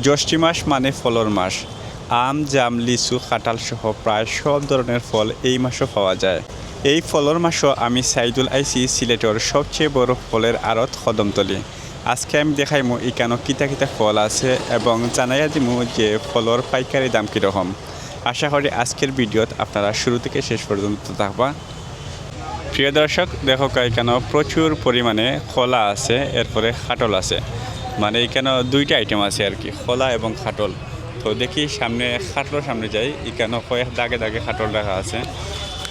জ্যৈষ্ঠ মাস মানে ফলর মাস। আম, জাম, লিচু, কাঁঠাল সহ প্রায় সব ধরনের ফল এই মাসও পাওয়া যায়। এই ফলর মাসও আমি সাইদুল আইসি সিলেটের সবচেয়ে বড় ফলের আড়ত কদমতলি। আজকে আমি দেখাইমু এখানে কিতা কিতা ফল আছে এবং জানাইয়া দিমু যে ফলর পাইকারি দাম কীরকম। আশা করি আজকের ভিডিওত আপনারা শুরু থেকে শেষ পর্যন্ত থাকবা। প্রিয় দর্শক, দেখো এখানে প্রচুর পরিমাণে কলা আছে, এরপরে খাটল আছে। মানে এখানে দুইটা আইটেম আছে আর কি, কলা এবং খাটল। তো দেখি সামনে খাটলের সামনে যাই, এখানে কয়েক দাগে দাগে খাটল রাখা আছে।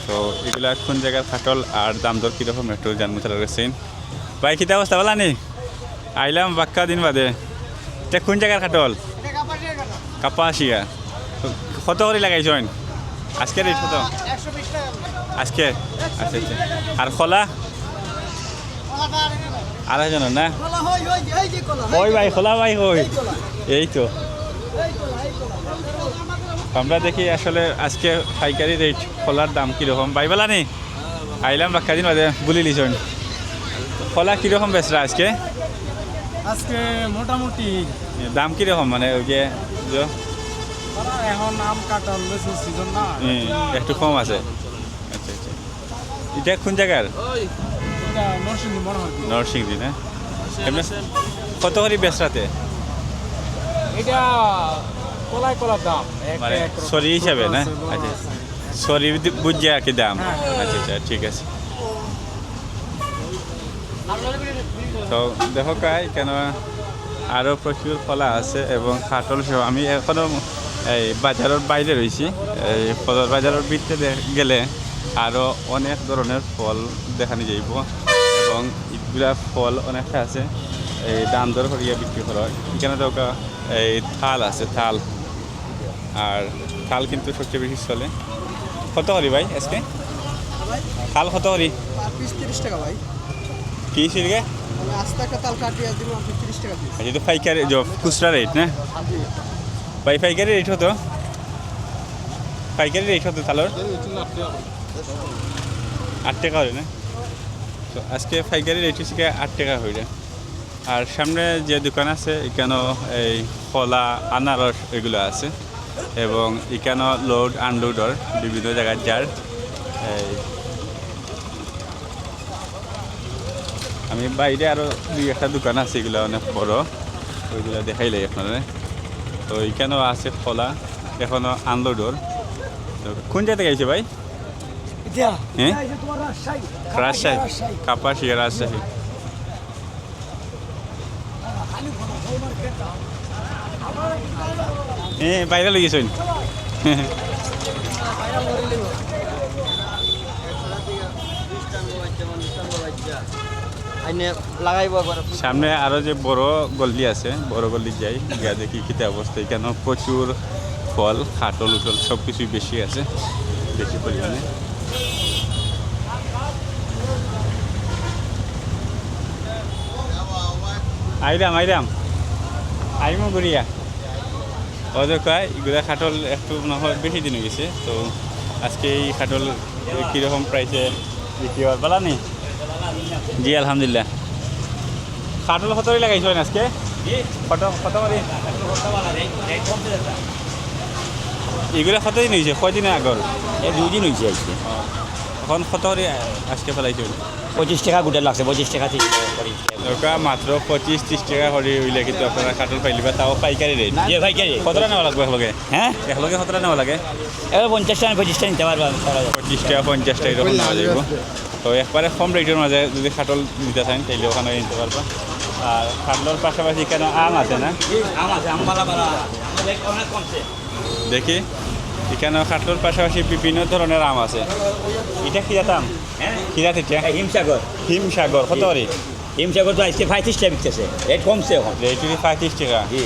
তো এগুলা কোন জায়গার খাটল আর দাম দর কীরকম একটু জানবো তারা গেছেন। ভাই কিতা অবস্থা বলা নি? আইলাম বাক্কা দিন বাদে। এটা কোন জায়গার খাটল? কাপাসিয়া। কত করে লাগাইছেন আজকে? রেট কত আজকে? আচ্ছা আচ্ছা। আর খোলা আড়াইজন না? ওই ভাই খোলা ভাই ওই এই তো আমরা দেখি আসলে আজকে পাইকারি রেট খোলার দাম কীরকম। ভাই বলা নি আইলাম বাক্কা দিন বাদে বলি লিছন। খোলা কীরকম বেচরা আজকে? আজকে মোটামুটি দাম কীরকম মানে ওই যে এখন আম কাঁঠাল লেচুর সিজন না, একটু কম আছে। আচ্ছা আচ্ছা। এটা কোন জায়গার? এটা নরসিংদী মনে হয়। নরসিংদী না? এমনি কত করে বেচরাতে? এটা কলার দাম মানে সরি হিসাবে না? আচ্ছা সরি বুঝছে আর কি দাম। আচ্ছা আচ্ছা ঠিক আছে। তো দেখো কেন আরও প্রচুর ফলা আছে এবং খাটল সহ। আমি এখনও এই বাজারের বাইরে রয়েছি। এই ফলের বাজারের ভিতরে গেলে আরও অনেক ধরনের ফল দেখানি যাইব এবং এগুলা ফল অনেকটা আছে, এই দাম দর করিয়া বিক্রি করা হয়। এখানে তো এই থাল আছে, থাল। আর থাল কিন্তু সবচেয়ে বেশি চলে। কত করি ভাই আজকে থাল? কত করি? 30 টাকা ভাই। কি সিলগে? আস্তে একটা তাল কাটিয়ে দিব 30 টাকা পিস। যেহেতু পাইকারি খুচরা রেট না ভাই? পাইকারি রেট হতো, পাইকারি রেট হতো তাহলে 8 টাকা হয় না? তো আজকে পাইকারি রেট হচ্ছে 8 টাকা হইলে। আর সামনে যে দোকান আছে এখানেও এই কলা, আনারস এগুলো আছে এবং এখানেও লোড আনলোডর বিভিন্ন জায়গায় যার এই আমি বাইরে আরও দুই একটা দোকান আছে, এগুলো অনেক বড়, ওইগুলো দেখাইলে আপনারা। তো এখানেও আছে কলা, এখনও আনলোডর। কোন জায়গা থেকে আইছে ভাই? হ্যাঁ রাজশাহী, কাপাসিয়া রাজশাহী। হ্যাঁ বাইরে লই গেছেন। সামনে আরো যে বড় গল্লি আছে, বড় গল্লি যাই গিয়া দেখি কিতে অবস্থা। এখানে প্রচুর ফল, খাটল উটল সব কিছুই বেশি আছে, বেশি পরিমাণে। আইরাম আইমো ঘুরিয়া ওদের কয় এগুলা খাটল একটু না হয় বেশি দিন হয়ে গেছে। তো আজকে এই খাটল কীরকম প্রাইসে বিক্রি হওয়ার বলা নেই? জি আলহামদুলিল্লাহ। খাটল কত লাগাইছ আজকে? কত করে এগুলা? কত দিন হয়েছে? কয়দিন আগর? 2 দিন হয়েছে আজকে। এখন কত করে আজকে ফেলাইছে? 25 টাকা গোটা লাগছে, 25 টাকা 30 টাকা করে। ওটা মাত্র 25-30 টাকা করে হইলে কিন্তু আপনারা খাটল পাইলিবা, তাও পাইকারি রেট। যে পাইকারি কতটা নেওয়া লাগবে একলগে? হ্যাঁ একলগে কতটা নেওয়া লাগে? এবার 50 টাকা 25 টাকা নিতে পারবা। 25 টাকা 50 টাকা এরকম নেওয়া যাইব। তো একবারে কম রেটের মাঝে যদি খাটল নিতে চান তাইলে ওখানে নিতে পারবা। আর খাটলের পাশাপাশি কেন আম আছে না? আম আছে, আম বালা বালা অনেক কমছে। দেখি এখানে খাটলের পাশাপাশি বিভিন্ন ধরনের আম আছে। এটা কি জাত আম? হ্যাঁ কি জাত এটা? হিমসাগর। হিমসাগর কত করে? হিমসাগর তো আজকে 35 টাকা বিকতেছে, রেট কমছে এখন। রেট 35 টাকা। জি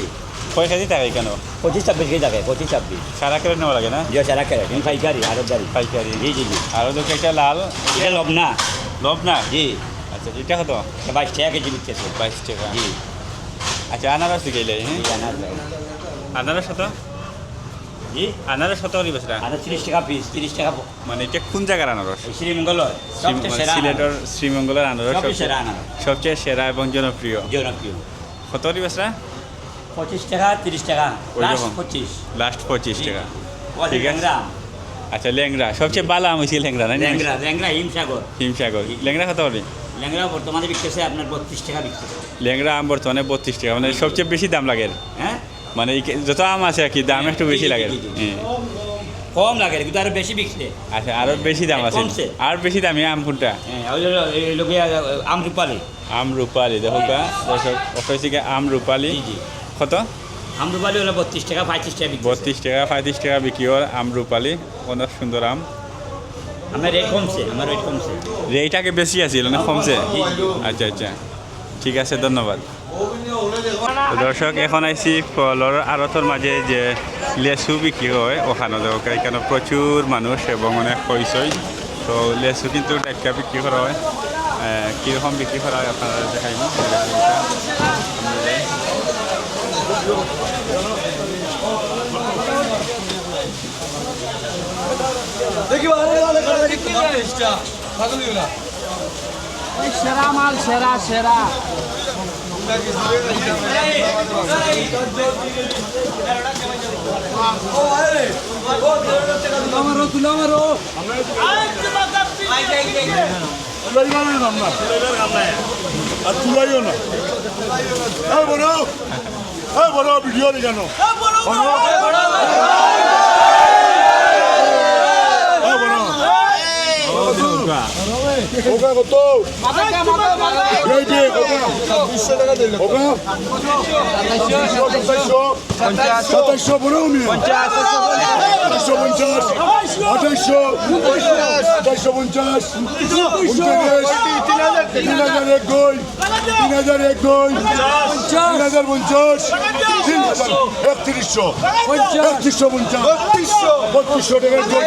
কয় কেজি টাকা এখানে? 25-26 কেজি থাকে, 25-26। সারা কেটে নেওয়া লাগে না? যে সারা ক্যারেট পাইকারি আরবদারি। পাইকারি। জি জি জি। আরও দেখি একটা লাল, এটা লব না। লব না? জি আচ্ছা এটা কত? 22 টাকা কেজি বিকতেছে। 22 টাকা। জি আচ্ছা আনারস দিকে? হ্যাঁ আনারস কত? জি আনারস কত করে বেচরা? আর 30 টাকা পিস, 30 টাকা। মানে এটা কোন জায়গার আনারস? শ্রীমঙ্গল সিলেটের শ্রীমঙ্গলের আনারস সবচেয়ে সেরা আনারস। সবচেয়ে সেরা এবং জনপ্রিয়। জনপ্রিয়। কত করে বেচরা? 25 টাকা 30 টাকা ওই লাস্ট রকম। 25 লাস্ট 25 টাকা ওদের ঠিক আছে। ল্যাংড়া আচ্ছা ল্যাংড়া সবচেয়ে ভালো আম হয়েছে ল্যাংড়া না ল্যাংড়া ল্যাংড়া হিমসাগর হিমসাগর ল্যাংড়া কত হবে ল্যাংড়া বর্তমানে বিকতেছে আপনার 32 টাকা বিকতেছে ল্যাংড়া আম বর্তমানে 32 টাকা মানে সবচেয়ে বেশি দাম লাগে হ্যাঁ মানে যত আম আছে আর কি দাম একটু বেশি জি, জি, লাগে জি, জি। হ্যাঁ। কম লাগে কিন্তু আরো বেশি বিকছে আচ্ছা আরো বেশি দাম আছে কমছে। আর বেশি দামি আম কোনটা হ্যাঁ ওই হলো এই লোকে আমরুপালি আম রূপালি দেখো গা দর্শক অফিস থেকে আম রূপালি জি জি কত আমরুপালি হলো 32 টাকা 35 টাকা বিকতেছে 32 টাকা 35 টাকা বিক্রি হয় আম রূপালি অনেক সুন্দর আম আমার রেট কমছে আমার রেট কমছে রেটটাকে বেশি আছিল না কমছে জি, জি। আচ্ছা আচ্ছা ঠিক আছে ধন্যবাদ তো দর্শক এখন আইসি ফলর আড়তর মাঝে যে লেসু বিক্রি হয় ওখানে দেখো এখানে প্রচুর মানুষ এবং অনেক হইচই তো লেসু কিন্তু টাটকা বিক্রি করা হয় কীরকম বিক্রি করা হয় আপনারা দেখাইব সেরা মাল সেরা সেরা আর তুলাইও না বড় ভিডিও কেন ওকা কত ওকা 2700 বড় মিয়া 2750 2850 3000 এক গই 3000 এক গই 3050 3150 3200 টাকার গই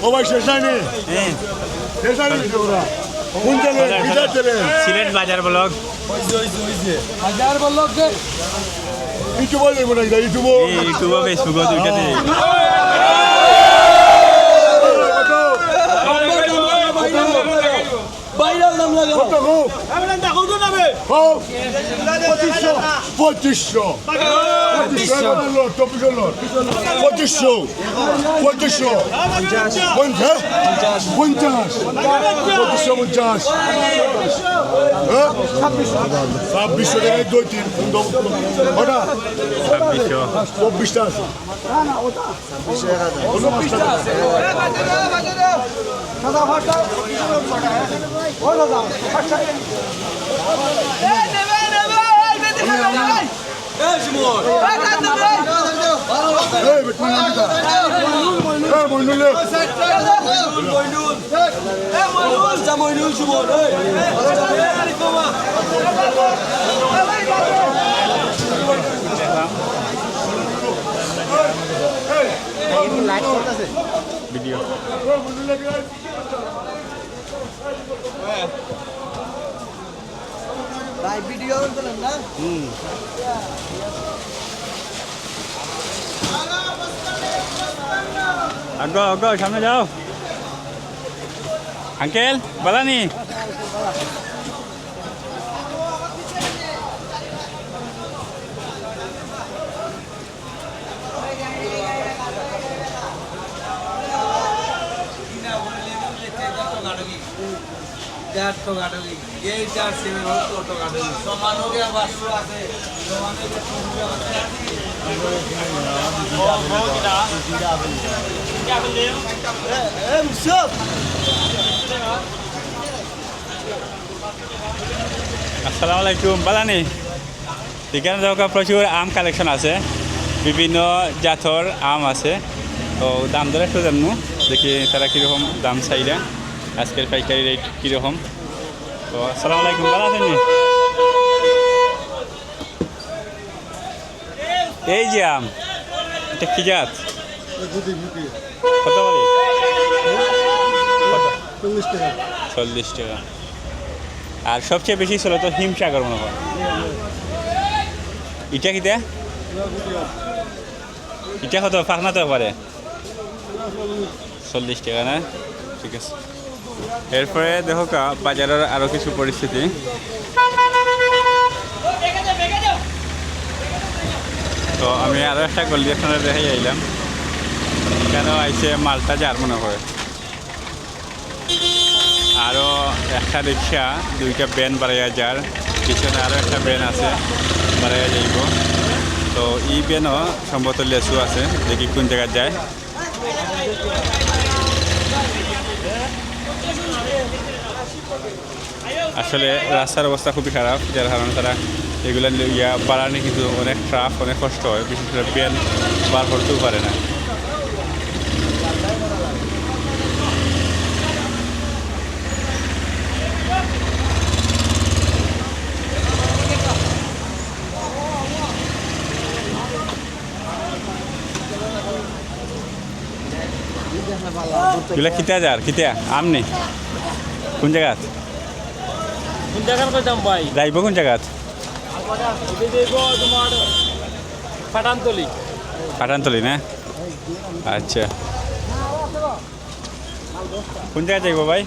ও ভাই শেষ হয়নি শেষ হয়নি ওরা কোন চলে বিচার চলে সিলেট বাজার ব্লগ হাজার বললো কে ইউটিউবে দেখবো না ইউটিউব ইউটিউব ফেসবুক দুইটাতে বাইরাল নাম লাগা কত গো আমি না দেখো তো নামে ও 2500 2500 ছাব্বিশশো টাকায় দুই তিন ওটা 24টা আছে ভিডিও ভাই ভিডিও করলেন না আগে আগে সামনে যাও আঙ্কেল বালানি আর তো গাড়ি এই চার সিমের হতো তো গাড়ি সমানকে বাসু আছে সমানকে সঙ্গে আছে এ মুসব আসসালামু আলাইকুম বালানি এখানে দেখো প্রচুর আম কালেকশন আছে বিভিন্ন জাতর আম আছে তো দাম দর একটু জানবো দেখি তারা কীরকম দাম চাইরা আজকের পাইকারি রেট কীরকম তো আসসালামু আলাইকুম ভালো আছেন নি? এই যে আম এটা কি জাত কত বলি কত 40 টাকা আর সবচেয়ে বেশি ছিল তো হিমসাগর মনে হয় এটা কিটা এটা কত ফাঁকনা তো পারে 40 টাকা না ঠিক আছে এরপরে দেখো কা বাজারের আরও কিছু পরিস্থিতি তো আমি আরও একটা গল্লি এখানে দেখাই আইলাম কেন আইছে মালটা যার মনে হয় আরও একটা রিক্সা দুইটা ব্যান বাড়াইয়া যার পিছনে আরও একটা ব্যান আছে বাড়াইয়া যাইব তো এই ব্যানও সম্ভবত লেসু আছে দেখি কোন জায়গায় যায় আসলে রাস্তার অবস্থা খুবই খারাপ যার কারণে তারা এগুলো ইয়া বাড়ানি কিন্তু অনেক ট্রাফ অনেক কষ্ট হয় বিশেষ করে ব্যান বার করতেও পারে না এগুলা কিতা যার কিতা আম নেই কোন জায়গাত কোন জায়গার কইতাম ভাই যাইব কোন জায়গাত দেব তোমার পাটানতলি পাঠানতলি না আচ্ছা কোন জায়গায় যাইব ভাই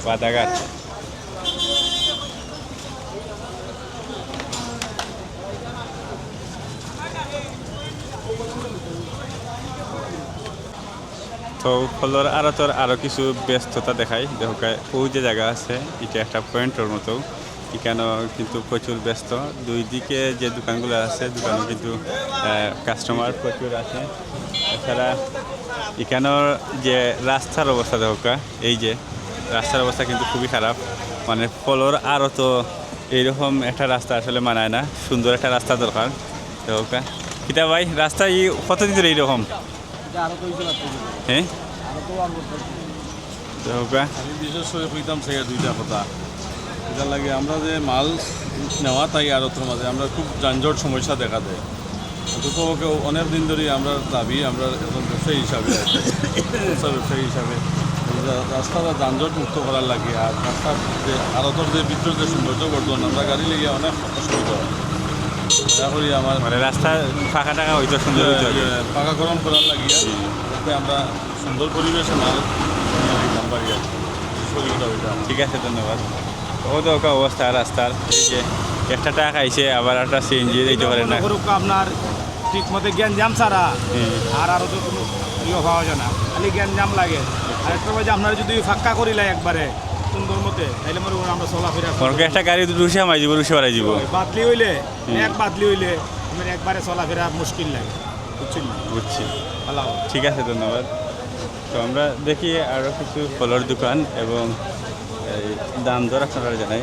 বাদাঘাট তো ফলর আড়তর আরও কিছু ব্যস্ততা দেখায় দেখো ওই যে জায়গা আছে এটা একটা পয়েন্টের মতো এখানেও কিন্তু প্রচুর ব্যস্ত দুই দিকে যে দোকানগুলো আছে দোকানও কিন্তু কাস্টমার প্রচুর আছে এছাড়া এখানের যে রাস্তার অবস্থা দেখো এই যে রাস্তার অবস্থা কিন্তু খুবই খারাপ মানে ফলর আরও তো এইরকম একটা রাস্তা আসলে মানায় না সুন্দর একটা রাস্তা দরকার দেখো কিতা ভাই রাস্তা এই কতদিন ধরে এইরকম হ্যাঁ আমি বিশেষ করে কইতাম সে দুইটা কথা এটার লাগে আমরা যে মাল নেওয়া তাই আড়তের মাঝে আমরা খুব যানজট সমস্যা দেখা দেয় অন্ততপক্ষে অনেক দিন ধরেই আমরা দাবি আমরা এখন ব্যবসায়ী হিসাবে ব্যবসায়ী হিসাবে রাস্তাটা যানজট মুক্ত করার লাগে আর রাস্তার যে আড়তের যে ভিতর যে সৌন্দর্য বর্ধন আমরা গাড়ি লেগে অনেক অসুবিধা হয় দয়া করি আমার মানে রাস্তা ফাঁকা টাকা হইতো সুন্দর হইতো পাকাকরণ করার লাগিয়া যাতে আমরা সুন্দর পরিবেশে মাল নিতে পারি আর সুবিধা ওইটা ঠিক আছে ধন্যবাদ ও তো ওকা অবস্থা রাস্তার এই যে একটা টাকা আইছে আবার একটা সিএনজি দিতে পারে না আপনার ঠিক মতো জ্ঞানজাম ছাড়া আর আরও তো কোনো ইয়ে পাওয়া যায় না খালি জ্ঞানজাম লাগে আর একটা যে আপনারা যদি ফাঁকা করিলাই একবারে সুন্দর মতে তাইলে মনে করুন আমরা চলাফেরা তোমাকে একটা গাড়ি রুশে মাই যাব রুশে বাড়াই যাব বাতলি হইলে এক বাতলি হইলে আমার একবারে চলাফেরা মুশকিল লাগে বুঝছেন বুঝছি ভালো ঠিক আছে ধন্যবাদ তো আমরা দেখি আরও কিছু ফলের দোকান এবং এই দাম দর আপনারা জানাই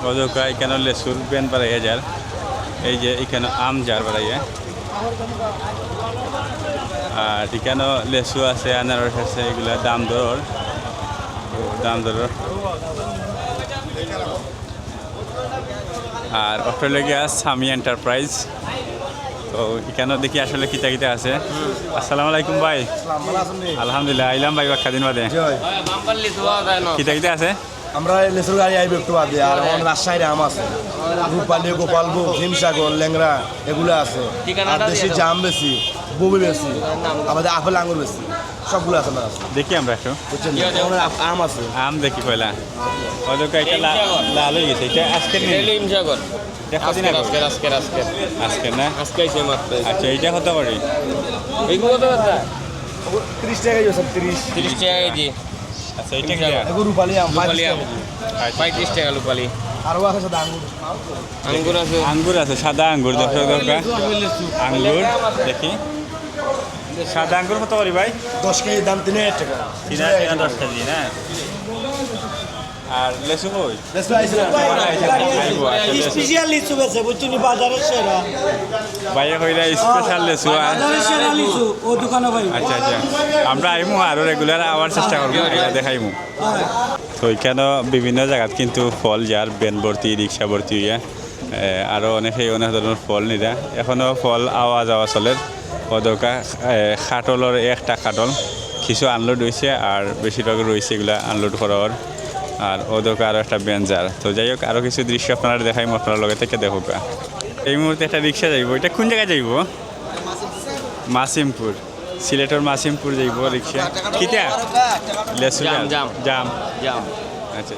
অযোকা এখানে লেসুর বেন বাড়াইয়া যার এই যে এখানে আম যার বাড়াইয়া আর এখানেও লেসু আছে আনারস আছে এগুলা দাম দর আর অস্ট্রেলিয়া সামি এন্টারপ্রাইজ তো এখানেও দেখি আসলে কিতা কিতা আছে আসসালামু আলাইকুম ভাই আলহামদুলিল্লাহ আইলাম ভাই বাক্কাদিন বাদে কিতা কিতা আছে আমরা লেসুর গাড়ি আইব একটু বাদে আর আমাদের রাজশাহীর আম আছে রূপালী গোপালভোগ হিমসাগর ল্যাংরা এগুলো আছে আর দেশি জাম বেশি ববি বেশি আমাদের আপেল আঙুর বেশি সবগুলো আছে আমার কাছে দেখি আমরা একটু বুঝছেন আমাদের আম আছে আম দেখি পয়লা অযোকা এটা লাল হয়ে গেছে এটা আজকের নেই হিমসাগর এটা কদিন আগে আজকে আজকের না আজকে আইছে মাত্র আচ্ছা এইটা কত করে এইগুলো কত কথা 30 টাকা কেজি সব 30 30 টাকা কেজি আচ্ছা এটা কি এগো রূপালি আম রূপালি 35 আম টাকা কেজি। 35 টাকা রূপালি আরও আছে সাদা আঙ্গুর আঙ্গুর আছে আঙ্গুর আছে সাদা আঙ্গুর দর্শক আঙ্গুর দেখি সাদা আঙ্গুর কত করি ভাই 10 কেজি দাম 3000 টাকা 3000 টাকা 10 কেজি না আর লেসু কই লেসু আইছে না আইবো আসলে স্পেশাল লিচু বেছে বুঝছনি বাজারের সেরা ভাইয়া কইরা স্পেশাল লেসু বাজারের সেরা লিচু ও দোকানে ভাই আচ্ছা আচ্ছা আমরা আইমু আরো রেগুলার আওয়ার চেষ্টা করবো এটা দেখাইমু তো এখানে বিভিন্ন জায়গাত কিন্তু ফল যার বেন ভর্তি রিক্সা ভর্তি হইয়া আরও অনেকেই অনেক ধরনের ফল নিরা এখনও ফল আওয়া যাওয়া চলে অদকা খাটলের একটা খাটল কিছু আনলোড হয়েছে আর বেশিরভাগ রয়েছে এগুলা আনলোড করার আর ওদকা আরও একটা বেঞ্জার তো যাই হোক আরও কিছু দৃশ্য আপনারা দেখাইম আপনার লগে থেকে দেখুক এই মুহূর্তে একটা রিক্সা যাইব এটা কোন জায়গায় যাইব মাসিমপুর সিলেটের মাসিমপুর যাইব রিক্সা কিতা লেসু জাম, জাম। জাম জাম আচ্ছা